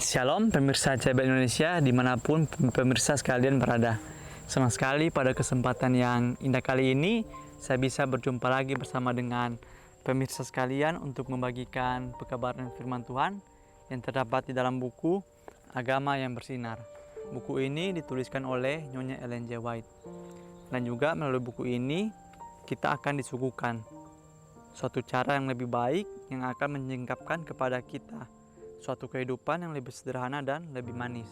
Shalom pemirsa CB Indonesia dimanapun pemirsa sekalian berada. Senang sekali pada kesempatan yang indah kali ini saya bisa berjumpa lagi bersama dengan pemirsa sekalian untuk membagikan pekabaran firman Tuhan yang terdapat di dalam buku Agama yang Bersinar. Buku ini dituliskan oleh Nyonya Ellen G. White. Dan juga melalui buku ini kita akan disuguhkan suatu cara yang lebih baik yang akan menyingkapkan kepada kita suatu kehidupan yang lebih sederhana dan lebih manis.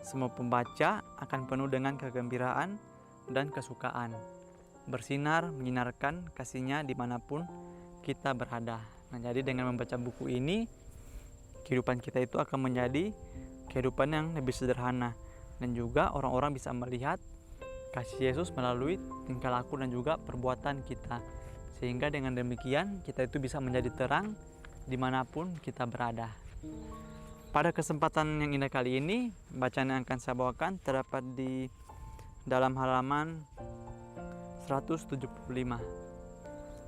Semua pembaca akan penuh dengan kegembiraan dan kesukaan. Bersinar, menyinarkan kasihnya dimanapun kita berada. Nah, jadi dengan membaca buku ini, kehidupan kita itu akan menjadi kehidupan yang lebih sederhana. Dan juga orang-orang bisa melihat kasih Yesus melalui tingkah laku dan juga perbuatan kita. Sehingga dengan demikian kita itu bisa menjadi terang dimanapun kita berada. Pada kesempatan yang indah kali ini, bacaan yang akan saya bawakan terdapat di dalam halaman 175.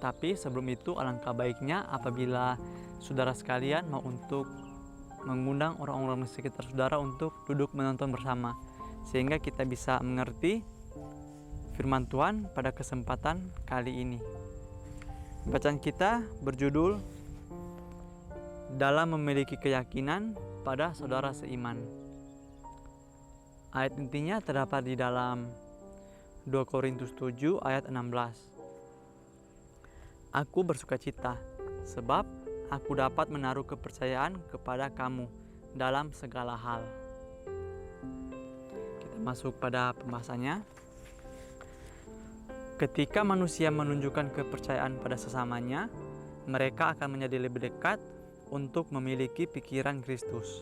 Tapi sebelum itu alangkah baiknya apabila saudara sekalian mau untuk mengundang orang-orang di sekitar saudara untuk duduk menonton bersama, sehingga kita bisa mengerti firman Tuhan pada kesempatan kali ini. Bacaan kita berjudul dalam memiliki keyakinan pada saudara seiman. Ayat intinya terdapat di dalam 2 Korintus 7 ayat 16. Aku bersukacita sebab aku dapat menaruh kepercayaan kepada kamu dalam segala hal. Kita masuk pada pembahasannya. Ketika manusia menunjukkan kepercayaan pada sesamanya, mereka akan menjadi lebih dekat untuk memiliki pikiran Kristus.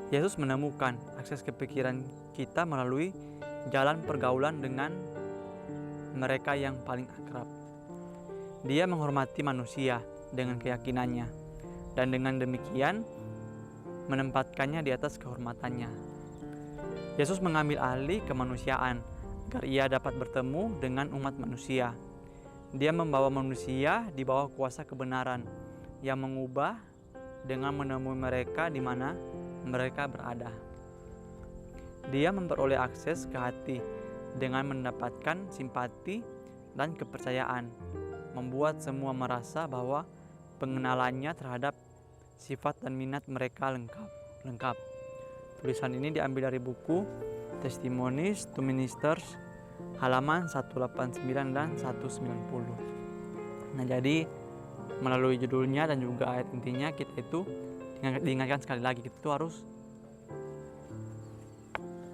Yesus menemukan akses ke pikiran kita melalui jalan pergaulan dengan mereka yang paling akrab. Dia menghormati manusia dengan keyakinannya, dan dengan demikian menempatkannya di atas kehormatannya. Yesus mengambil alih kemanusiaan agar ia dapat bertemu dengan umat manusia. Dia membawa manusia di bawah kuasa kebenaran yang mengubah dengan menemui mereka di mana mereka berada. Dia memperoleh akses ke hati dengan mendapatkan simpati dan kepercayaan, membuat semua merasa bahwa pengenalannya terhadap sifat dan minat mereka lengkap. Tulisan ini diambil dari buku Testimonies to Ministers halaman 189 dan 190. Nah, jadi melalui judulnya dan juga ayat intinya kita itu diingatkan sekali lagi kita itu harus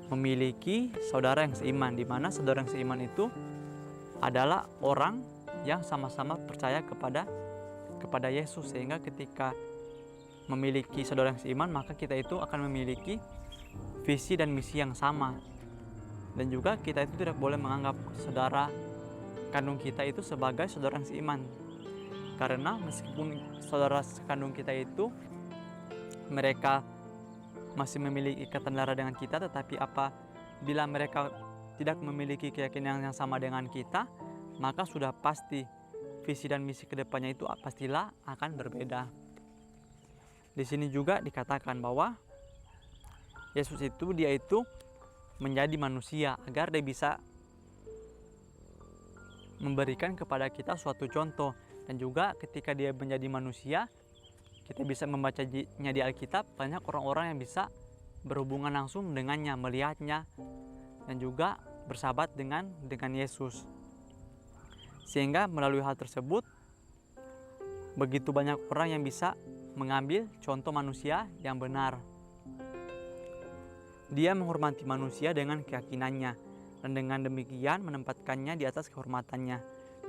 memiliki saudara yang seiman, di mana saudara yang seiman itu adalah orang yang sama-sama percaya kepada Yesus, sehingga ketika memiliki saudara yang seiman maka kita itu akan memiliki visi dan misi yang sama. Dan juga kita itu tidak boleh menganggap saudara kandung kita itu sebagai saudara yang seiman. Karena meskipun saudara sekandung kita itu mereka masih memiliki ikatan darah dengan kita, tetapi bila mereka tidak memiliki keyakinan yang sama dengan kita, maka sudah pasti visi dan misi kedepannya itu pastilah akan berbeda. Di sini juga dikatakan bahwa Yesus itu dia itu menjadi manusia agar dia bisa memberikan kepada kita suatu contoh. Dan juga ketika dia menjadi manusia, kita bisa membacanya di Alkitab, banyak orang-orang yang bisa berhubungan langsung dengannya, melihatnya, dan juga bersahabat dengan Yesus. Sehingga melalui hal tersebut, begitu banyak orang yang bisa mengambil contoh manusia yang benar. Dia menghormati manusia dengan keyakinannya, dan dengan demikian menempatkannya di atas kehormatannya.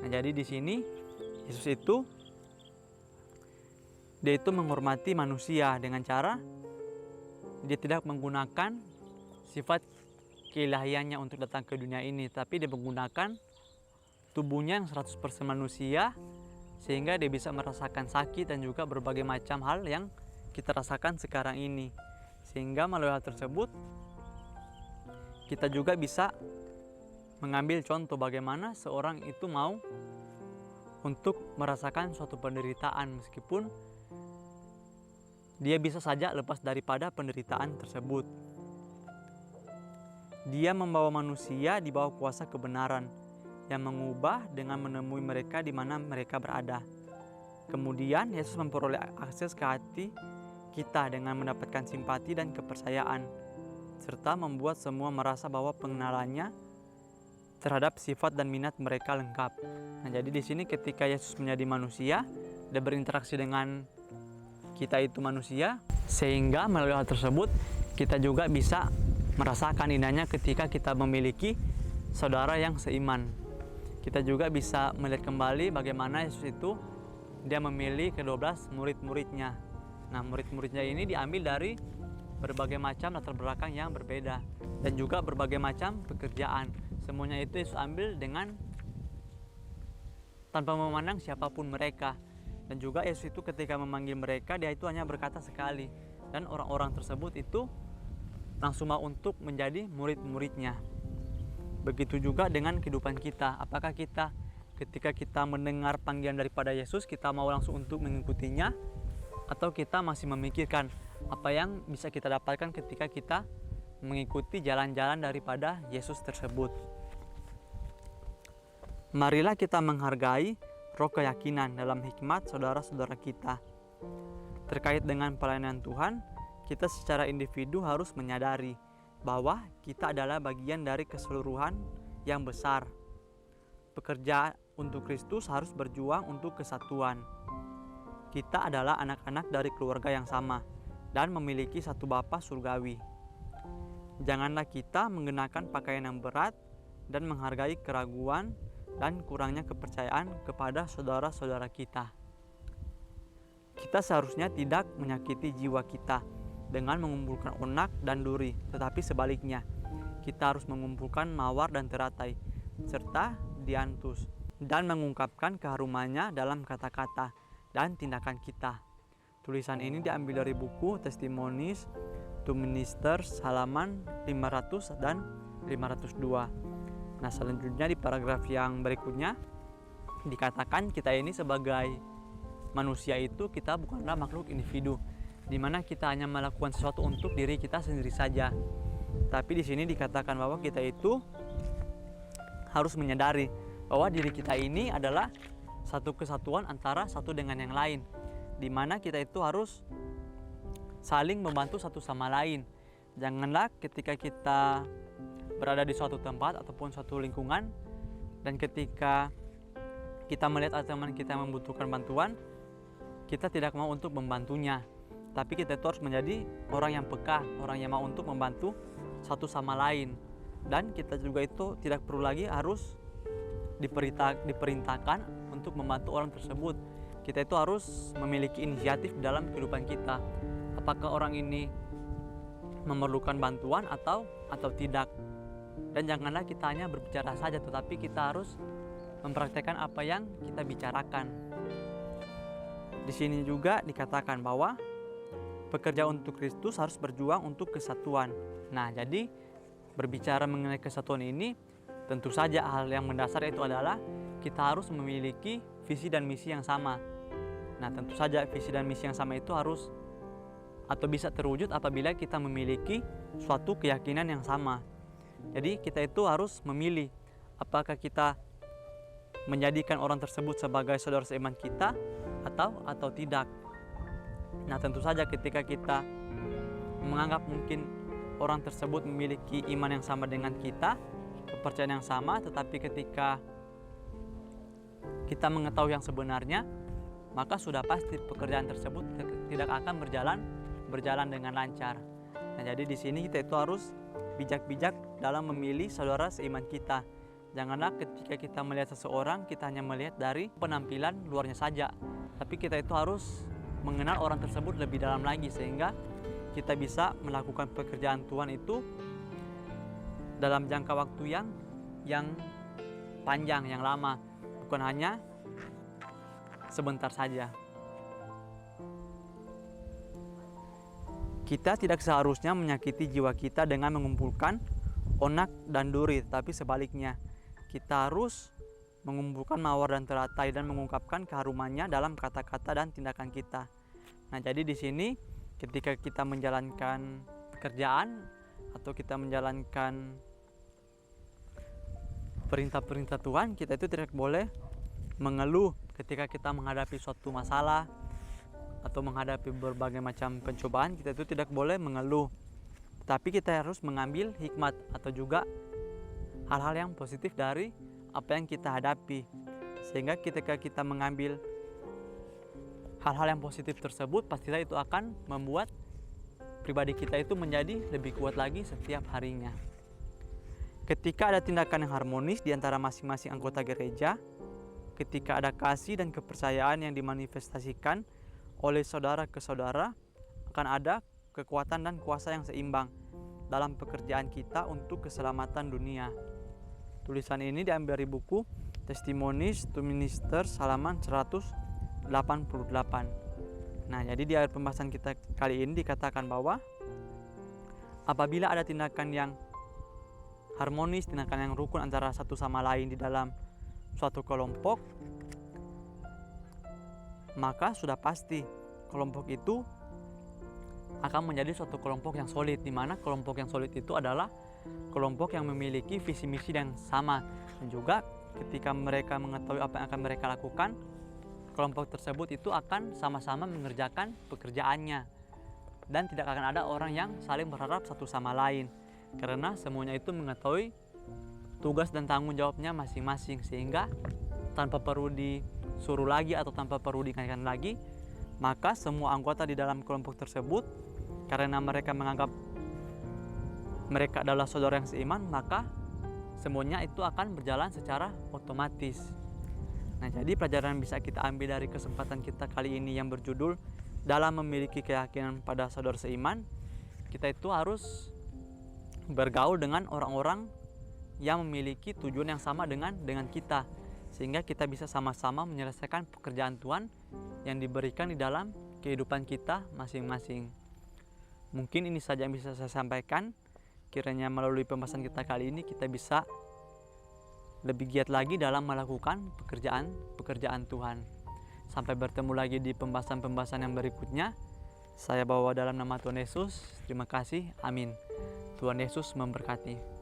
Nah, jadi di sini Yesus itu menghormati manusia dengan cara dia tidak menggunakan sifat keilahiannya untuk datang ke dunia ini, tapi dia menggunakan tubuhnya yang 100% manusia sehingga dia bisa merasakan sakit dan juga berbagai macam hal yang kita rasakan sekarang ini. Sehingga melalui hal tersebut kita juga bisa mengambil contoh bagaimana seorang itu mau untuk merasakan suatu penderitaan meskipun dia bisa saja lepas daripada penderitaan tersebut. Dia membawa manusia di bawah kuasa kebenaran yang mengubah dengan menemui mereka di mana mereka berada. Kemudian Yesus memperoleh akses ke hati kita dengan mendapatkan simpati dan kepercayaan, serta membuat semua merasa bahwa pengenalannya terhadap sifat dan minat mereka lengkap. Nah, jadi di sini ketika Yesus menjadi manusia dan berinteraksi dengan kita itu manusia, sehingga melalui hal tersebut kita juga bisa merasakan indahnya ketika kita memiliki saudara yang seiman. Kita juga bisa melihat kembali bagaimana Yesus itu dia memilih ke-12 murid-muridnya. Nah, murid-muridnya ini diambil dari berbagai macam latar belakang yang berbeda dan juga berbagai macam pekerjaan. Semuanya itu Yesus ambil dengan tanpa memandang siapapun mereka. Dan juga Yesus itu ketika memanggil mereka, dia itu hanya berkata sekali, dan orang-orang tersebut itu langsung mau untuk menjadi murid-muridnya. Begitu juga dengan kehidupan kita. Apakah kita ketika kita mendengar panggilan daripada Yesus, kita mau langsung untuk mengikutinya, atau kita masih memikirkan apa yang bisa kita dapatkan ketika kita mengikuti jalan-jalan daripada Yesus tersebut. Marilah kita menghargai roh keyakinan dalam hikmat saudara-saudara kita. Terkait dengan pelayanan Tuhan, kita secara individu harus menyadari bahwa kita adalah bagian dari keseluruhan yang besar. Pekerja untuk Kristus harus berjuang untuk kesatuan. Kita adalah anak-anak dari keluarga yang sama dan memiliki satu Bapa surgawi. Janganlah kita mengenakan pakaian yang berat dan menghargai keraguan dan kurangnya kepercayaan kepada saudara-saudara kita. Kita seharusnya tidak menyakiti jiwa kita dengan mengumpulkan onak dan duri, tetapi sebaliknya, kita harus mengumpulkan mawar dan teratai, serta dianthus, dan mengungkapkan keharumannya dalam kata-kata dan tindakan kita. Tulisan ini diambil dari buku Testimonies to Ministers halaman 500 dan 502. Nah, selanjutnya di paragraf yang berikutnya dikatakan kita ini sebagai manusia itu kita bukanlah makhluk individu, di mana kita hanya melakukan sesuatu untuk diri kita sendiri saja. Tapi di sini dikatakan bahwa kita itu harus menyadari bahwa diri kita ini adalah satu kesatuan antara satu dengan yang lain, di mana kita itu harus saling membantu satu sama lain. Janganlah ketika kita berada di suatu tempat ataupun suatu lingkungan dan ketika kita melihat teman kita yang membutuhkan bantuan, kita tidak mau untuk membantunya. Tapi kita itu harus menjadi orang yang peka, orang yang mau untuk membantu satu sama lain. Dan kita juga itu tidak perlu lagi harus diperintahkan untuk membantu orang tersebut. Kita itu harus memiliki inisiatif dalam kehidupan kita. Apakah orang ini memerlukan bantuan atau tidak. Dan janganlah kita hanya berbicara saja, tetapi kita harus mempraktekkan apa yang kita bicarakan. Di sini juga dikatakan bahwa pekerja untuk Kristus harus berjuang untuk kesatuan. Nah, jadi berbicara mengenai kesatuan ini, tentu saja hal yang mendasar itu adalah kita harus memiliki visi dan misi yang sama. Nah, tentu saja visi dan misi yang sama itu harus atau bisa terwujud apabila kita memiliki suatu keyakinan yang sama. Jadi kita itu harus memilih apakah kita menjadikan orang tersebut sebagai saudara seiman kita atau tidak. Nah, tentu saja ketika kita menganggap mungkin orang tersebut memiliki iman yang sama dengan kita, kepercayaan yang sama, tetapi ketika kita mengetahui yang sebenarnya, maka sudah pasti pekerjaan tersebut tidak akan berjalan dengan lancar. Nah, jadi di sini kita itu harus bijak-bijak dalam memilih saudara seiman kita. Janganlah ketika kita melihat seseorang, kita hanya melihat dari penampilan luarnya saja, tapi kita itu harus mengenal orang tersebut lebih dalam lagi sehingga kita bisa melakukan pekerjaan Tuhan itu dalam jangka waktu yang panjang, yang lama, bukan hanya sebentar saja. Kita tidak seharusnya menyakiti jiwa kita dengan mengumpulkan onak dan duri, tapi sebaliknya kita harus mengumpulkan mawar dan teratai dan mengungkapkan keharumannya dalam kata-kata dan tindakan kita. Nah, jadi di sini ketika kita menjalankan pekerjaan atau kita menjalankan perintah-perintah Tuhan, kita itu tidak boleh mengeluh ketika kita menghadapi suatu masalah atau menghadapi berbagai macam pencobaan. Kita itu tidak boleh mengeluh, tapi kita harus mengambil hikmat atau juga hal-hal yang positif dari apa yang kita hadapi, sehingga ketika kita mengambil hal-hal yang positif tersebut, pastilah itu akan membuat pribadi kita itu menjadi lebih kuat lagi setiap harinya. Ketika ada tindakan yang harmonis di antara masing-masing anggota gereja, ketika ada kasih dan kepercayaan yang dimanifestasikan oleh saudara ke saudara, akan ada kekuatan dan kuasa yang seimbang dalam pekerjaan kita untuk keselamatan dunia. Tulisan ini diambil dari buku Testimonies to Ministers halaman 188. Nah, jadi di akhir pembahasan kita kali ini dikatakan bahwa apabila ada tindakan yang harmonis, tindakan yang rukun antara satu sama lain di dalam suatu kelompok, maka sudah pasti kelompok itu akan menjadi suatu kelompok yang solid, di mana kelompok yang solid itu adalah kelompok yang memiliki visi misi yang sama, dan juga ketika mereka mengetahui apa yang akan mereka lakukan, kelompok tersebut itu akan sama-sama mengerjakan pekerjaannya, dan tidak akan ada orang yang saling berharap satu sama lain, karena semuanya itu mengetahui tugas dan tanggung jawabnya masing-masing, sehingga tanpa perlu disuruh lagi atau tanpa perlu diingatkan lagi, maka semua anggota di dalam kelompok tersebut, karena mereka menganggap mereka adalah saudara yang seiman, maka semuanya itu akan berjalan secara otomatis. Nah, jadi pelajaran bisa kita ambil dari kesempatan kita kali ini yang berjudul dalam memiliki keyakinan pada saudara seiman, kita itu harus bergaul dengan orang-orang yang memiliki tujuan yang sama dengan kita, sehingga kita bisa sama-sama menyelesaikan pekerjaan Tuhan yang diberikan di dalam kehidupan kita masing-masing. Mungkin ini saja yang bisa saya sampaikan. Kiranya melalui pembahasan kita kali ini kita bisa lebih giat lagi dalam melakukan pekerjaan Tuhan. Sampai bertemu lagi di pembahasan-pembahasan yang berikutnya. Saya bawa dalam nama Tuhan Yesus. Terima kasih. Amin. Tuhan Yesus memberkati.